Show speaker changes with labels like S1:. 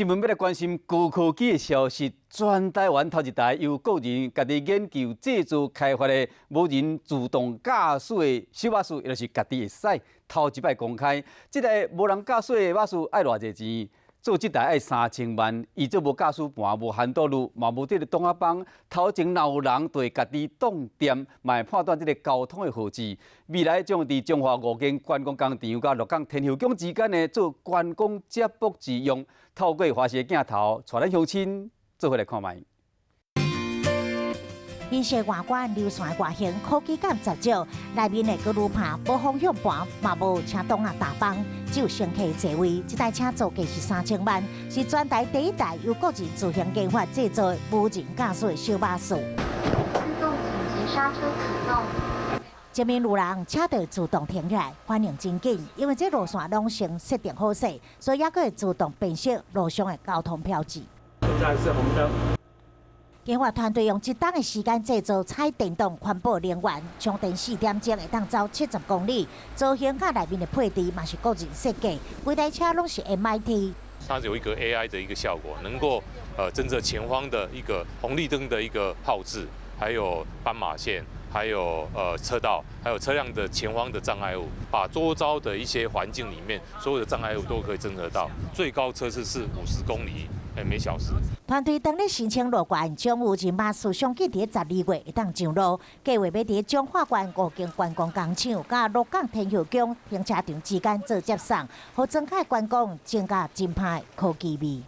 S1: 新闻要来关心高科技的消息。全台湾头一台由个人家己研究制作开发的无人自动驾驶的小巴士，也就是家己会使头一摆公开。这台无人驾驶的巴士爱偌济钱？做这台爱3000万，伊做无驾驶盘、无限道路，嘛无这个挡啊帮。头前若有人对家己挡店，嘛会判断这个交通的号志。未来将伫中华5间观光工厂甲鹿港天后宫之间呢做观光接驳之用，透过华视镜头，带咱乡亲做伙来看卖。
S2: 银色外观、流线外形、科技感十足，内面的阁路盘、无方向盘，嘛无车挡啊大帮，只有乘客座位。这台车造价是3000万，是全台第一台由个人自行研发制作的无人驾驶的小巴士。
S3: 自动紧急刹车启动。
S2: 前面路人车就自动停下来，反应真紧，因为这路线拢先设定好势，所以也可以自动辨识路上的交通标志。
S4: 现在是红灯。
S2: 研发团队用1天的时间制作采电动环保能源，充电4点钟会当走70公里。造型甲内面的配置嘛是个人设计，规台车拢是 MIT。
S5: 它有一个 AI 的一个效果，能够侦测前方的一个红绿灯的一个号志，还有斑马线，还有车道，还有车辆的前方的障碍物，把周遭的一些环境里面所有的障碍物都可以侦测到。最高车次是50公里每小时。
S2: 团队当日申请入关，将无人巴士相继伫12月会当上路，计划要伫彰化县5间观光工厂、甲鹿港天后宫停车场之间做接送，好增加观光，增加真派科技味。